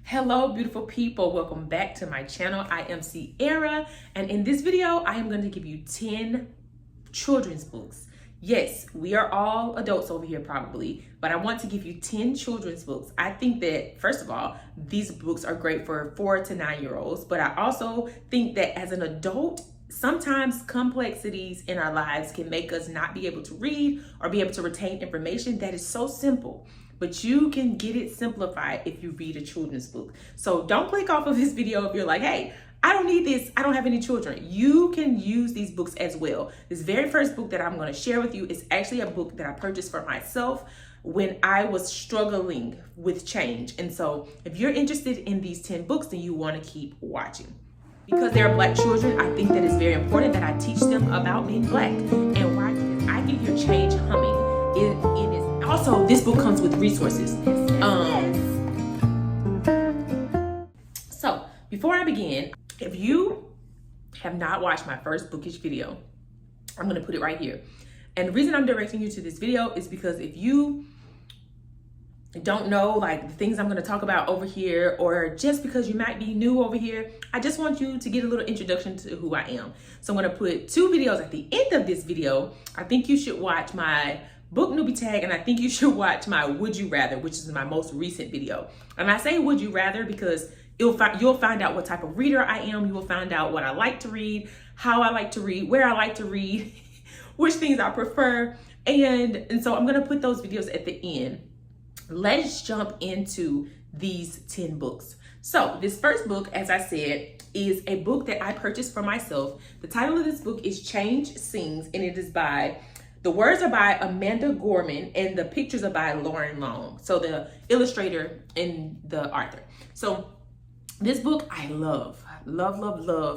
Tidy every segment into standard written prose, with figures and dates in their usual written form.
Hello, beautiful people. Welcome back to my channel. I am Sierra, and in this video, I am going to give you 10 children's books. Yes, we are all adults over here probably, but I want to give you 10 children's books. I think that, first of all, these books are great for 4 to 9-year-olds, but I also think that as an adult, sometimes complexities in our lives can make us not be able to read or be able to retain information that is so simple. But you can get it simplified if you read a children's book. So don't click off of this video if you're like, hey, I don't need this, I don't have any children. You can use these books as well. This very first book that I'm gonna share with you is actually a book that I purchased for myself when I was struggling with change. And so if you're interested in these 10 books, then you wanna keep watching. Because they're Black children, I think that it's very important that I teach them about being Black and why. Because I can hear change humming. Also, this book comes with resources. So before I begin, if you have not watched my first bookish video, I'm gonna put it right here. And the reason I'm directing you to this video is because if you don't know like the things I'm gonna talk about over here, or just because you might be new over here, I just want you to get a little introduction to who I am. So I'm gonna put 2 videos at the end of this video. I think you should watch my book newbie tag, and I think you should watch my Would You Rather, which is my most recent video. And I say Would You Rather because you'll find out what type of reader I am. You will find out what I like to read, how I like to read, where I like to read, which things I prefer. And so I'm gonna put those videos at the end. Let's jump into these 10 books. So this first book, as I said, is a book that I purchased for myself. The title of this book is Change Sings, and it is the words are by Amanda Gorman, and the pictures are by Lauren Long. So the illustrator and the author. So this book I love.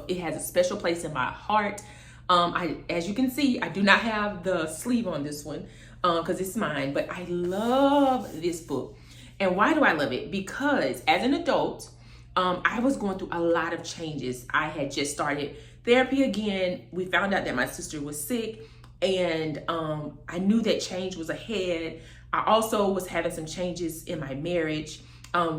It has a special place in my heart. As you can see, I do not have the sleeve on this one because it's mine, but I love this book. And why do I love it? Because as an adult, I was going through a lot of changes. I had just started therapy again. We found out that my sister was sick, and I knew that change was ahead. I also was having some changes in my marriage.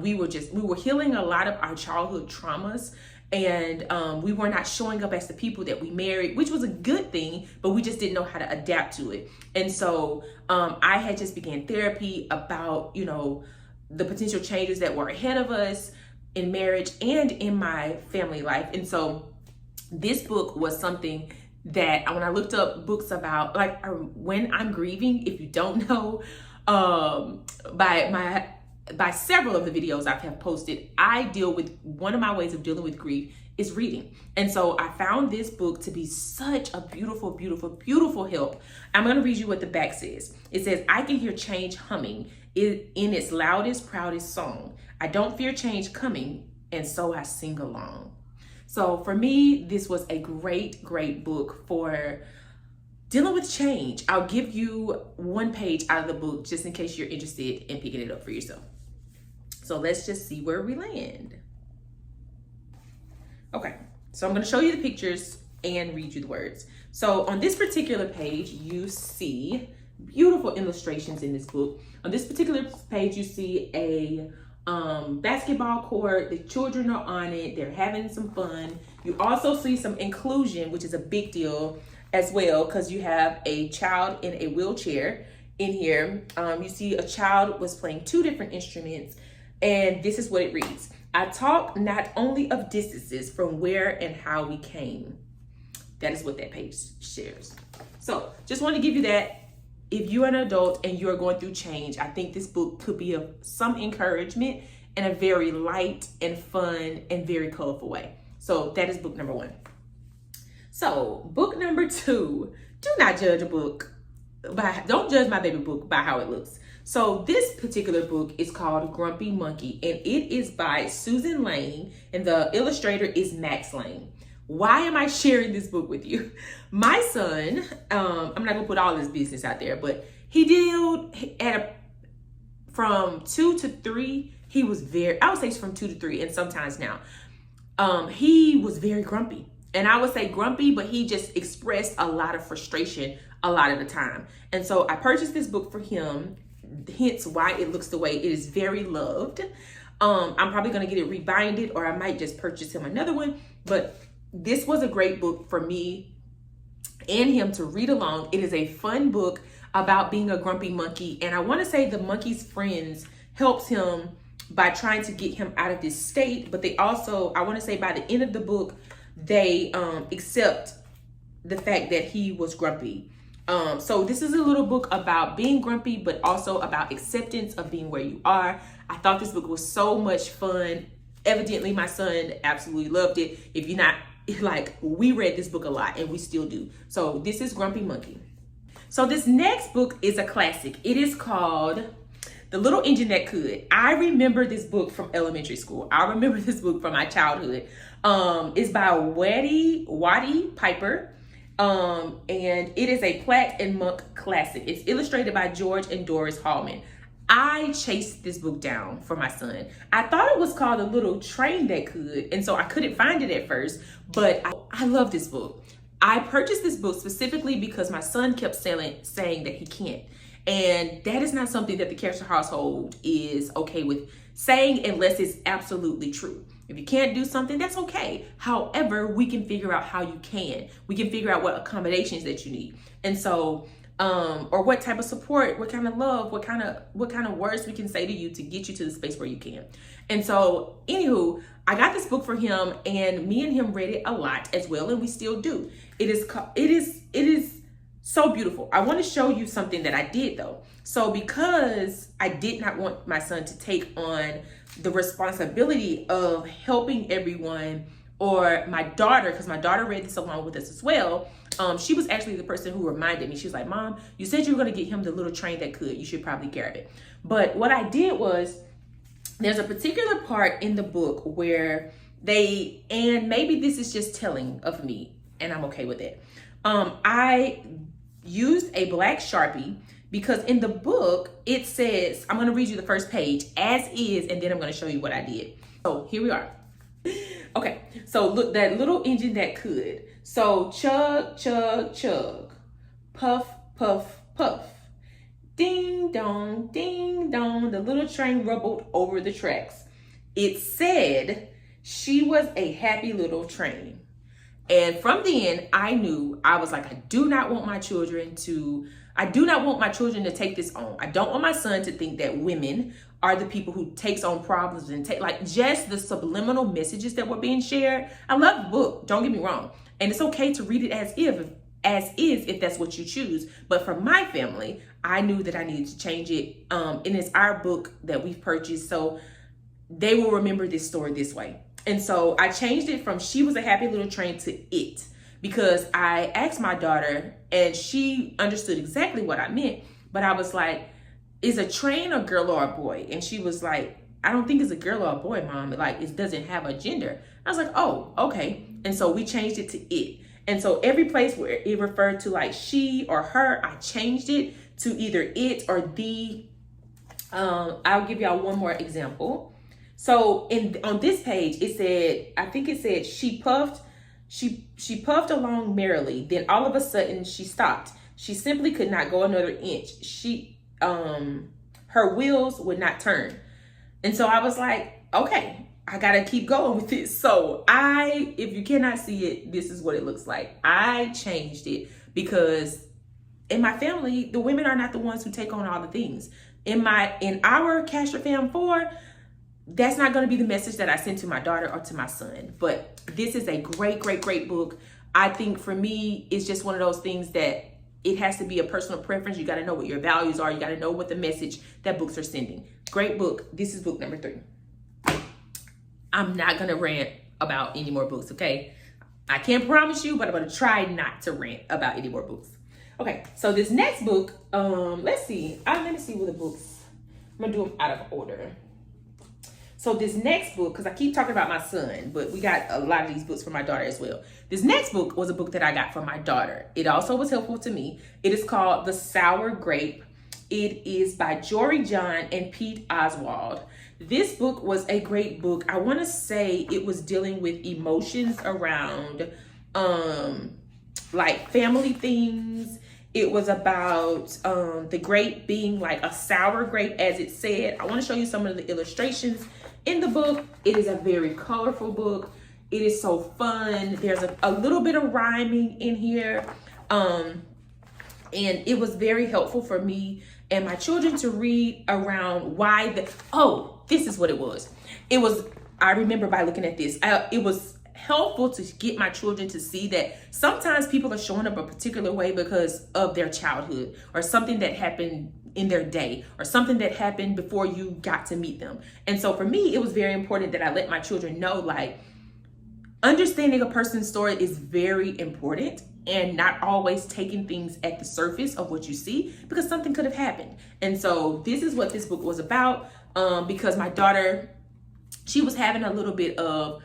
We were healing a lot of our childhood traumas, and we were not showing up as the people that we married, which was a good thing, but we just didn't know how to adapt to it. And so I had just began therapy about, the potential changes that were ahead of us in marriage and in my family life. And so this book was something that when I looked up books about when I'm grieving, if you don't know, by several of the videos I have posted, I deal with one of my ways of dealing with grief is reading. And so I found this book to be such a beautiful, beautiful, beautiful help. I'm going to read you what the back says. It says, I can hear change humming in its loudest, proudest song. I don't fear change coming, and so I sing along. So for me, this was a great, great book for dealing with change. I'll give you one page out of the book just in case you're interested in picking it up for yourself. So let's just see where we land. Okay, so I'm gonna show you the pictures and read you the words. So on this particular page, you see beautiful illustrations in this book. On this particular page, you see a basketball court. The children are on it. They're having some fun. You also see some inclusion, which is a big deal as well, because you have a child in a wheelchair in here. You see a child was playing 2 different instruments, and this is what it reads. I talk not only of distances from where and how we came. That is what that page shares. So just want to give you that. If you're an adult and you're going through change, I think this book could be of some encouragement in a very light and fun and very colorful way. So that is book number 1. So book number 2, do not judge a book don't judge my baby book by how it looks. So this particular book is called Grumpy Monkey, and it is by Susan Lane, and the illustrator is Max Lane. Why am I sharing this book with you? My son, I'm not gonna put all his business out there, but he did from 2 to 3, he was I would say from 2 to 3, and sometimes now, he was very grumpy. And I would say grumpy, but he just expressed a lot of frustration a lot of the time. And so I purchased this book for him, hence why it looks the way it is. Very loved. I'm probably gonna get it rebinded, or I might just purchase him another one. But this was a great book for me and him to read along. It is a fun book about being a grumpy monkey. And I want to say the monkey's friends helps him by trying to get him out of this state. But they also, I want to say by the end of the book, they accept the fact that he was grumpy. So this is a little book about being grumpy, but also about acceptance of being where you are. I thought this book was so much fun. Evidently, my son absolutely loved it. If you're not, like, we read this book a lot and we still do. So this is Grumpy Monkey. So this next book is a classic. It is called The Little Engine That Could. I remember this book from elementary school. I remember this book from my childhood. It's by Waddy Piper. And it is a Platt and Monk classic. It's illustrated by George and Doris Hallman. I chased this book down for my son. I thought it was called A Little Train That Could, and so I couldn't find it at first, but I love this book. I purchased this book specifically because my son kept saying that he can't. And that is not something that the Casher household is okay with saying unless it's absolutely true. If you can't do something, that's okay. However, we can figure out how you can. We can figure out what accommodations that you need. And so, or what type of support, what kind of love, what kind of words we can say to you to get you to the space where you can. And so, anywho, I got this book for him, and me and him read it a lot as well, and we still do. It is so beautiful. I want to show you something that I did though. So because I did not want my son to take on the responsibility of helping everyone, or my daughter, because my daughter read this along with us as well. She was actually the person who reminded me. She was like, Mom, you said you were going to get him the little train that could. You should probably care of it. But what I did was, there's a particular part in the book where and maybe this is just telling of me, and I'm okay with it. I used a black Sharpie because in the book, it says, I'm going to read you the first page as is, and then I'm going to show you what I did. So here we are. Okay, so look, that little engine that could. So chug, chug, chug, puff, puff, puff. Ding dong, the little train rumbled over the tracks. It said she was a happy little train. And from then, I knew, I was like, I do not want my children to take this on. I don't want my son to think that women are the people who takes on problems and just the subliminal messages that were being shared. I love the book, don't get me wrong. And it's okay to read it as is if that's what you choose. But for my family, I knew that I needed to change it. And it's our book that we've purchased, so they will remember this story this way. And so I changed it from she was a happy little train to it, because I asked my daughter and she understood exactly what I meant. But I was like, is a train a girl or a boy? And she was like, I don't think it's a girl or a boy, Mom. Like, it doesn't have a gender. I was like, oh, okay. And so we changed it to it. And so every place where it referred to like she or her, I changed it to either it or the. I'll give y'all one more example. So on this page, it said, I think it said she puffed along merrily. Then all of a sudden she stopped. She simply could not go another inch. Her wheels would not turn. And so I was like, okay, I gotta keep going with it. So if you cannot see it, this is what it looks like. I changed it because in my family, the women are not the ones who take on all the things. In our Casher Fam 4, that's not going to be the message that I send to my daughter or to my son. But this is a great, great, great book. I think for me, it's just one of those things that it has to be a personal preference. You got to know what your values are. You got to know what the message that books are sending. Great book. This is book number 3. I'm not going to rant about any more books, okay? I can't promise you, but I'm going to try not to rant about any more books. Okay, so this next book, let's see. Let me see what the books, I'm going to do them out of order. So this next book, because I keep talking about my son, but we got a lot of these books for my daughter as well. This next book was a book that I got for my daughter. It also was helpful to me. It is called The Sour Grape. It is by Jory John and Pete Oswald. This book was a great book. I want to say it was dealing with emotions around like family things. It was about the grape being like a sour grape, as it said. I want to show you some of the illustrations in the book. It is a very colorful book. It is so fun. There's a little bit of rhyming in here. And it was very helpful for me and my children to read around why this is what it was. I remember by looking at this, it was helpful to get my children to see that sometimes people are showing up a particular way because of their childhood or something that happened in their day or something that happened before you got to meet them. And so for me, it was very important that I let my children know, like, understanding a person's story is very important, and not always taking things at the surface of what you see, because something could have happened. And so this is what this book was about, because my daughter, she was having a little bit of,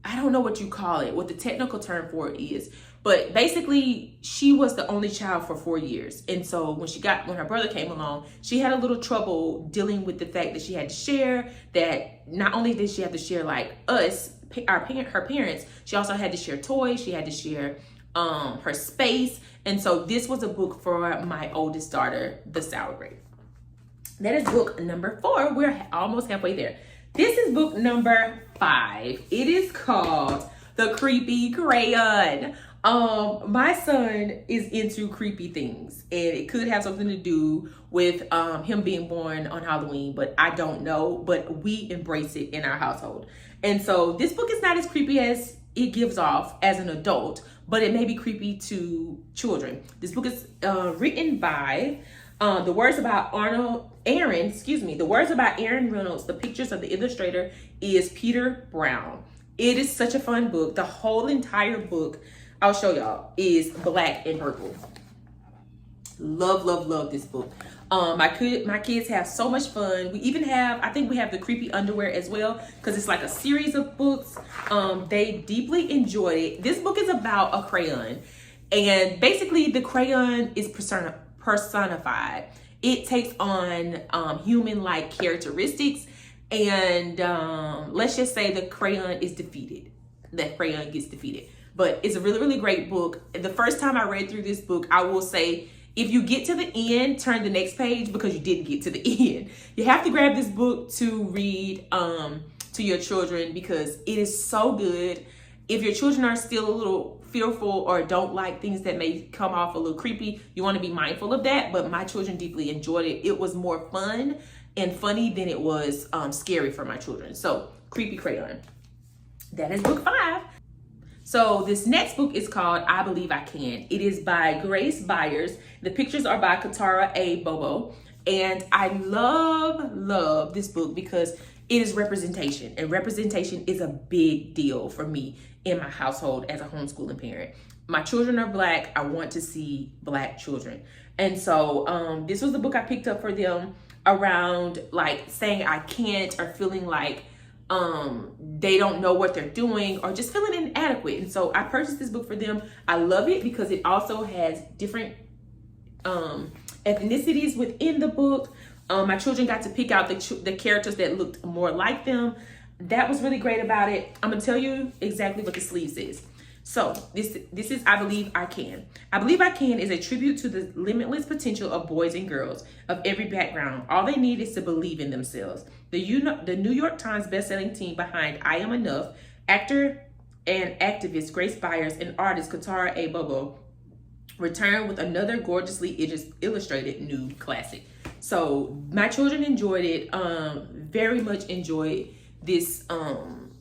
I don't know what you call it, what the technical term for it is, but basically she was the only child for 4 years. And so when her brother came along, she had a little trouble dealing with the fact that she had to share, that not only did she have to share like us, her parents, she also had to share toys, she had to share her space. And so this was a book for my oldest daughter, The Sour Grape. That is book number 4. We're almost halfway there. This is book number 5. It is called The Creepy Crayon. My son is into creepy things, and it could have something to do with him being born on Halloween, but I don't know, but we embrace it in our household. And so this book is not as creepy as it gives off as an adult, but it may be creepy to children. This book is written by the words about Aaron Reynolds. The pictures of the illustrator is Peter Brown. It is such a fun book. The whole entire book, I'll show y'all, is black and purple. Love, love, love this book. My kids have so much fun. We even have, I think we have the creepy underwear as well, because it's like a series of books. They deeply enjoyed it. This book is about a crayon, and basically the crayon is personified. It takes on human-like characteristics, and let's just say the crayon is defeated. That crayon gets defeated. But it's a really, really great book. The first time I read through this book, I will say, if you get to the end, turn the next page, because you didn't get to the end. You have to grab this book to read to your children, because it is so good. If your children are still a little fearful or don't like things that may come off a little creepy, you want to be mindful of that. But my children deeply enjoyed it. It was more fun and funny than it was scary for my children. So, Creepy Crayon. That is book 5. So this next book is called I Believe I Can. It is by Grace Byers. The pictures are by Katara A. Bobo. And I love this book because it is representation. And representation is a big deal for me in my household as a homeschooling parent. My children are Black. I want to see Black children. And so this was the book I picked up for them around like saying I can't, or feeling like they don't know what they're doing, or just feeling inadequate. And so I purchased this book for them. I love it because it also has different ethnicities within the book. My children got to pick out the characters that looked more like them. That was really great about it. I'm gonna tell you exactly what the sleeve says. So this is I Believe I Can. I Believe I Can is a tribute to the limitless potential of boys and girls of every background. All they need is to believe in themselves. The New York Times bestselling team behind I Am Enough, actor and activist Grace Byers and artist Katara A. Bobo, return with another gorgeously illustrated new classic. So my children enjoyed it, very much enjoyed this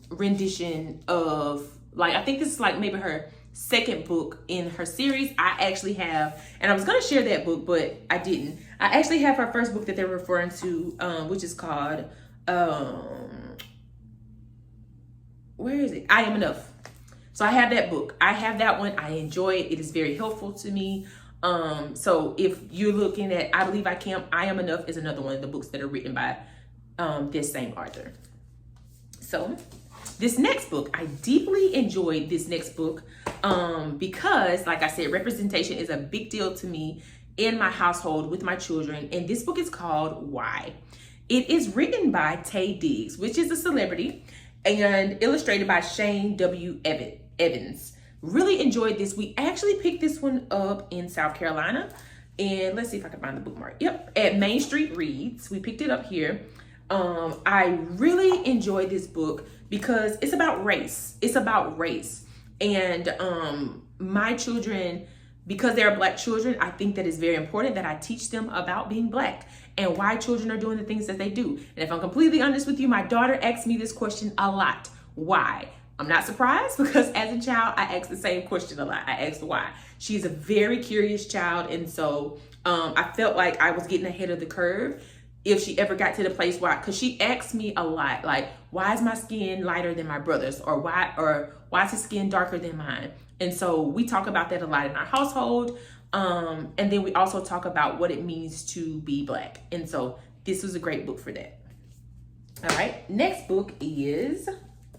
rendition of, like, I think this is like maybe her second book in her series. I actually have, and I was going to share that book, but I didn't. I actually have her first book that they're referring to, which is called, where is it? I Am Enough. So I have that book. I have that one. I enjoy it. It is very helpful to me. So if you're looking at I Believe I Can, I Am Enough is another one of the books that are written by this same author. So this next book, I deeply enjoyed this next book because, like I said, representation is a big deal to me in my household with my children. And this book is called Why. It is written by Taye Diggs, which is a celebrity, and illustrated by Shane W. Evans. Really enjoyed this. We actually picked this one up in South Carolina. And let's see if I can find the bookmark. Yep, at Main Street Reads. We picked it up here. I really enjoyed this book because it's about race. It's about race. And my children, because they're Black children, I think that it's very important that I teach them about being Black and why children are doing the things that they do. And if I'm completely honest with you, my daughter asks me this question a lot. Why? I'm not surprised, because as a child, I asked the same question a lot. I asked why. She's a very curious child. And so I felt like I was getting ahead of the curve if she ever got to the place where, because she asks me a lot, like, why is my skin lighter than my brother's? Or why is his skin darker than mine? And so we talk about that a lot in our household. And then we also talk about what it means to be Black. And so this was a great book for that. All right, next book is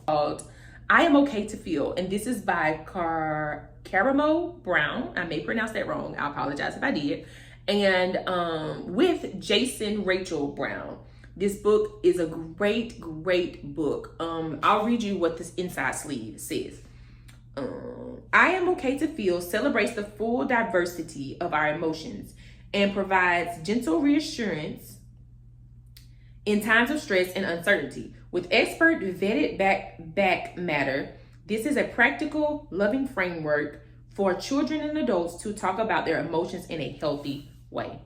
called I Am Okay to Feel. And this is by Caramo Brown. I may pronounce that wrong. I apologize if I did. And with Jason Rachel Brown. This book is a great, great book. I'll read you what this inside sleeve says. I Am Okay to Feel celebrates the full diversity of our emotions and provides gentle reassurance in times of stress and uncertainty. With expert vetted back matter, this is a practical, loving framework for children and adults to talk about their emotions in a healthy way.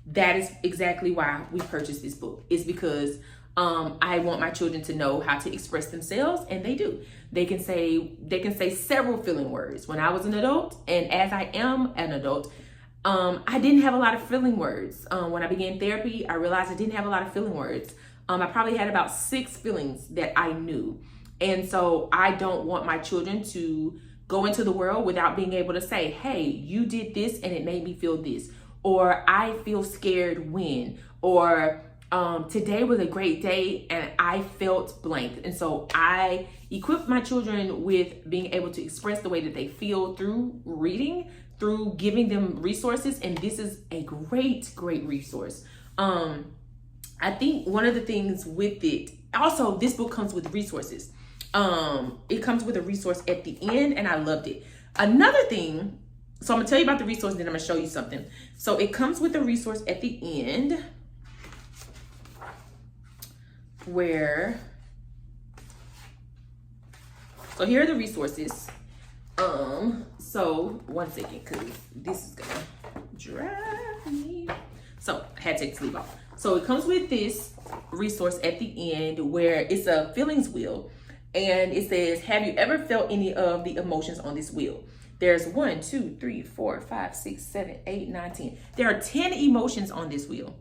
That is exactly why we purchased this book. It's because I want my children to know how to express themselves, and they do. They can say several feeling words. When I was an adult, and as I am an adult, I didn't have a lot of feeling words. When I began therapy, I realized I didn't have a lot of feeling words. I probably had about 6 feelings that I knew. And so I don't want my children to go into the world without being able to say, hey, you did this and it made me feel this. Or I feel scared when. Or today was a great day and I felt blank. And so I equip my children with being able to express the way that they feel through reading, through giving them resources. And this is a great, great resource. I think one of the things with it, also this book comes with resources. It comes with a resource at the end, and I loved it. Another thing, so I'm gonna tell you about the resource, then I'm gonna show you something. So it comes with a resource at the end where, so here are the resources. So one second, cause this is gonna drive me. So I had to take the sleeve off. So it comes with this resource at the end where it's a feelings wheel. And it says, have you ever felt any of the emotions on this wheel? There's 1, 2, 3, 4, 5, 6, 7, 8, 9, 10. There are 10 emotions on this wheel.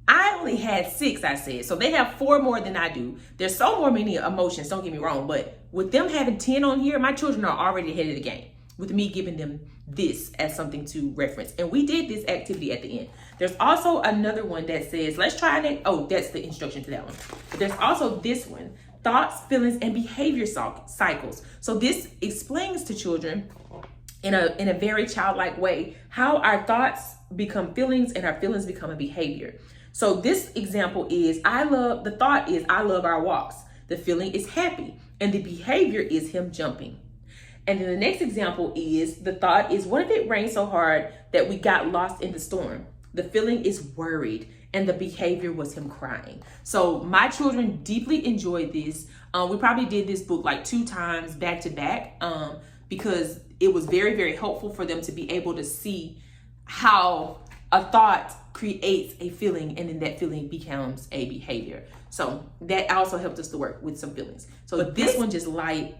I only had 6, I said. So they have 4 more than I do. There's so many emotions, don't get me wrong. But with them having 10 on here, my children are already ahead of the game with me giving them this as something to reference. And we did this activity at the end. There's also another one that says, let's try it. Oh, that's the instruction to that one. But there's also this one, thoughts, feelings, and behavior cycles. So this explains to children in a very childlike way how our thoughts become feelings and our feelings become a behavior. So this example is, the thought is, I love our walks. The feeling is happy, and the behavior is him jumping. And then the next example is, the thought is, what if it rained so hard that we got lost in the storm? The feeling is worried, and the behavior was him crying. So my children deeply enjoyed this. We probably did this book like 2 times back to back because it was very, very helpful for them to be able to see how a thought creates a feeling, and then that feeling becomes a behavior. So that also helped us to work with some feelings. So this one just lit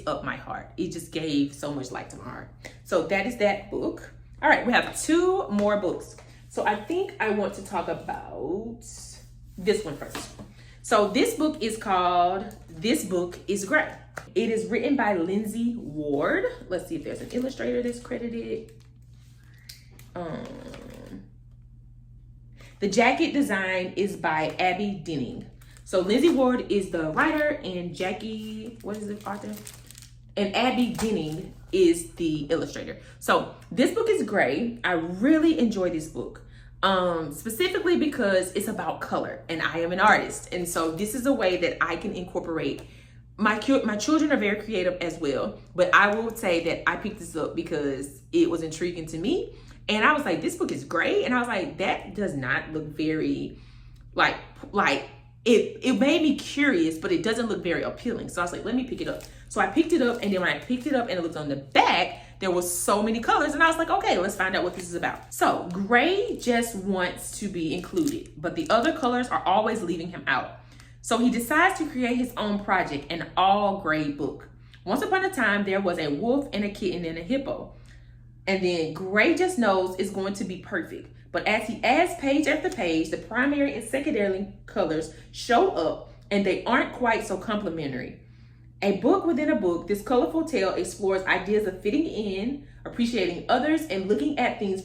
up my heart. It just gave so much light to my heart. So that is that book. All right, we have 2 more books. So I think I want to talk about this one first. So this book is called This Book is Gray. It is written by Lindsay Ward. Let's see if there's an illustrator that's credited. The jacket design is by Abby Denning. So Lindsay Ward is the writer, and Jackie, what is the author? And Abby Denning is the illustrator. So this book is great. I really enjoy this book. Specifically because it's about color, and I am an artist. And so this is a way that I can incorporate, my children are very creative as well, but I will say that I picked this up because it was intriguing to me. And I was like, this book is great. And I was like, that does not look very like like, it made me curious, but it doesn't look very appealing. So I was like, let me pick it up. So I picked it up, and then when I picked it up and it looked on the back, there was so many colors, and I was like, okay, let's find out what this is about. So gray just wants to be included, but the other colors are always leaving him out. So he decides to create his own project, an all gray book. Once upon a time, there was a wolf and a kitten and a hippo. And then Gray just knows it's going to be perfect. But as he adds page after page, the primary and secondary colors show up, and they aren't quite so complementary. A book within a book, this colorful tale explores ideas of fitting in, appreciating others, and looking at things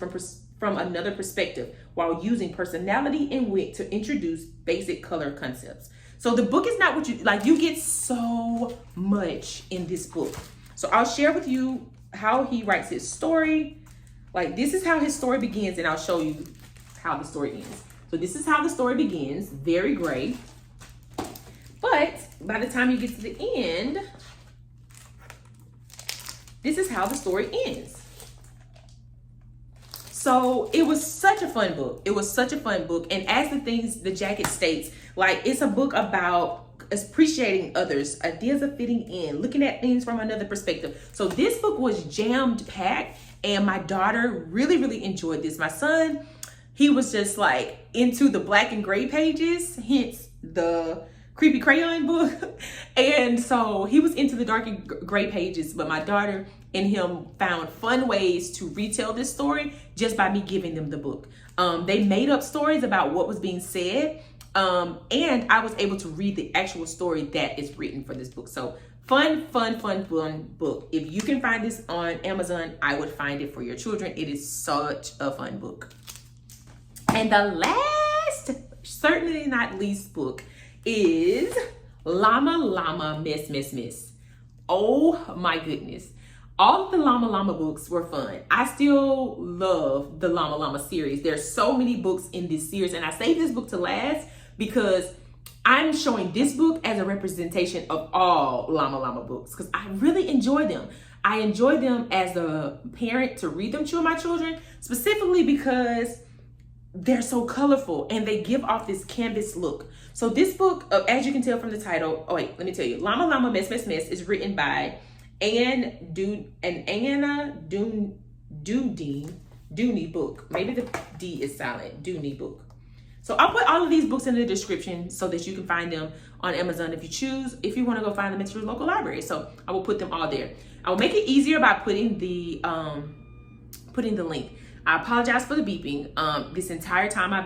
from another perspective, while using personality and wit to introduce basic color concepts. So the book is not what you like. You get so much in this book. So I'll share with you how he writes his story. Like, this is how his story begins, and I'll show you how the story ends. So this is how the story begins, very gray. But by the time you get to the end, this is how the story ends. So it was such a fun book. It was such a fun book. And as the jacket states, like, it's a book about appreciating others, ideas of fitting in, looking at things from another perspective. So this book was jammed packed, and my daughter really, really enjoyed this. My son, he was just like into the black and gray pages, hence the creepy crayon book. And so he was into the dark and gray pages, but my daughter and him found fun ways to retell this story just by me giving them the book. They made up stories about what was being said. And I was able to read the actual story that is written for this book. So fun book. If you can find this on Amazon, I would find it for your children. It is such a fun book. And the last, certainly not least book is Llama Llama Mess Mess Mess. Oh my goodness. All of the Llama Llama books were fun. I still love the Llama Llama series. There's so many books in this series, and I saved this book to last because I'm showing this book as a representation of all Llama Llama books because I really enjoy them. I enjoy them as a parent to read them to my children, specifically because they're so colorful and they give off this canvas look. So this book, as you can tell from the title, oh wait, let me tell you, Llama Llama Mess Mess Mess is written by Anna Dooney book. Maybe the D is silent. Dooney book. So I'll put all of these books in the description so that you can find them on Amazon if you choose, if you want to go find them at your local library. So I will put them all there. I will make it easier by putting the link. I apologize for the beeping. This entire time that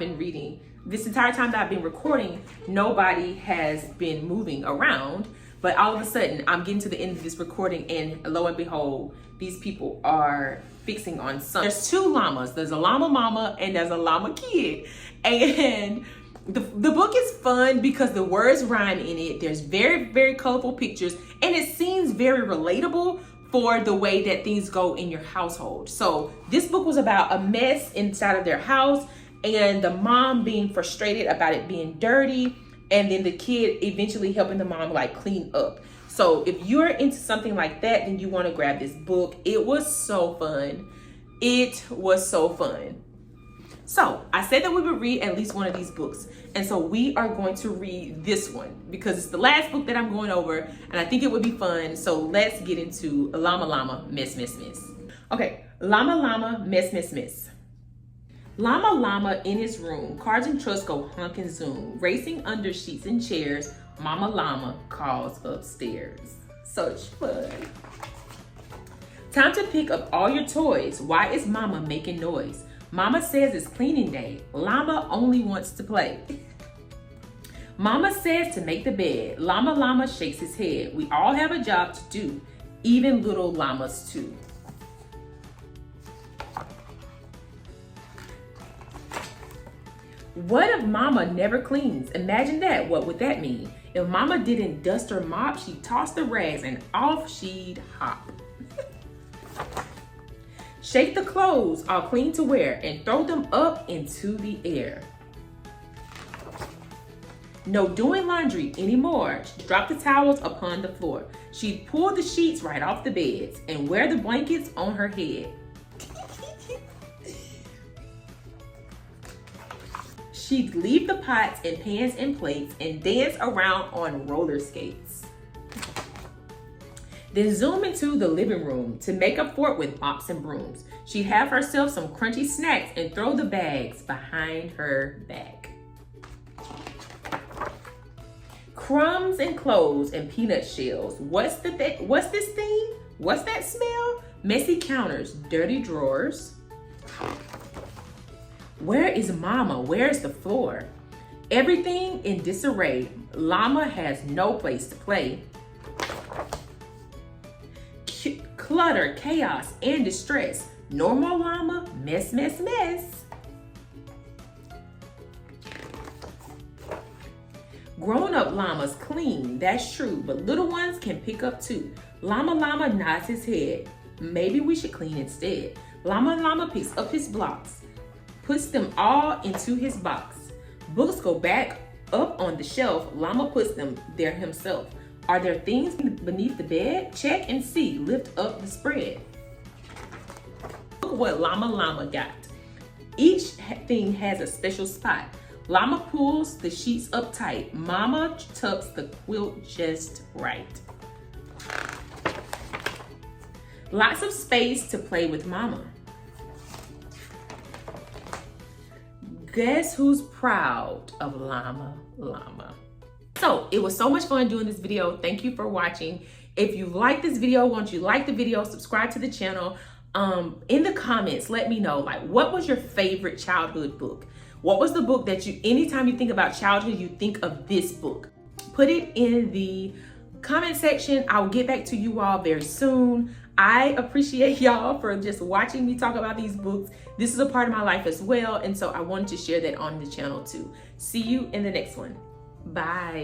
I've been recording, nobody has been moving around. But all of a sudden, I'm getting to the end of this recording, and lo and behold, these people are fixing on something. There's two llamas. There's a llama mama and there's a llama kid. And the book is fun because the words rhyme in it. There's very, very colorful pictures, and it seems very relatable for the way that things go in your household. So this book was about a mess inside of their house, and the mom being frustrated about it being dirty, and then the kid eventually helping the mom like clean up. So if you're into something like that, then you want to grab this book. It was so fun. It was so fun. So I said that we would read at least one of these books. And so we are going to read this one because it's the last book that I'm going over, and I think it would be fun. So let's get into Llama Llama Mess Mess Mess. Okay, Llama Llama Mess Mess Mess. Llama Llama in his room, cars and trucks go honk and zoom, racing under sheets and chairs. Mama Llama calls upstairs. Such fun. Time to pick up all your toys. Why is Mama making noise? Mama says it's cleaning day. Llama only wants to play. Mama says to make the bed. Llama Llama shakes his head. We all have a job to do, even little llamas too. What if Mama never cleans? Imagine that. What would that mean? If Mama didn't dust or mop, she'd toss the rags and off she'd hop. Shake the clothes all clean to wear and throw them up into the air. No doing laundry anymore. She'd drop the towels upon the floor. She'd pull the sheets right off the beds and wear the blankets on her head. she'd leave the pots and pans and plates and dance around on roller skates. Then zoom into the living room to make up for it with mops and brooms. She'd have herself some crunchy snacks and throw the bags behind her back. Crumbs and clothes and peanut shells. What's this thing? What's that smell? Messy counters, dirty drawers. Where is Mama? Where's the floor? Everything in disarray. Llama has no place to play. Clutter, chaos, and distress. Normal llama, mess, mess, mess. Grown-up llamas clean, that's true, but little ones can pick up too. Llama nods his head. Maybe we should clean instead. Llama picks up his blocks, puts them all into his box. Books go back up on the shelf. Llama puts them there himself. Are there things beneath the bed? Check and see. Lift up the spread. Look what Llama got. Each thing has a special spot. Llama pulls the sheets up tight. Mama tucks the quilt just right. Lots of space to play with Mama. Guess who's proud of Llama? So it was so much fun doing this video. Thank you for watching. If you like this video, once you like the video, subscribe to the channel. In the comments, let me know, like, what was your favorite childhood book? What was the book that anytime you think about childhood, you think of this book? Put it in the comment section. I will get back to you all very soon. I appreciate y'all for just watching me talk about these books. This is a part of my life as well, and so I wanted to share that on the channel too. See you in the next one. Bye.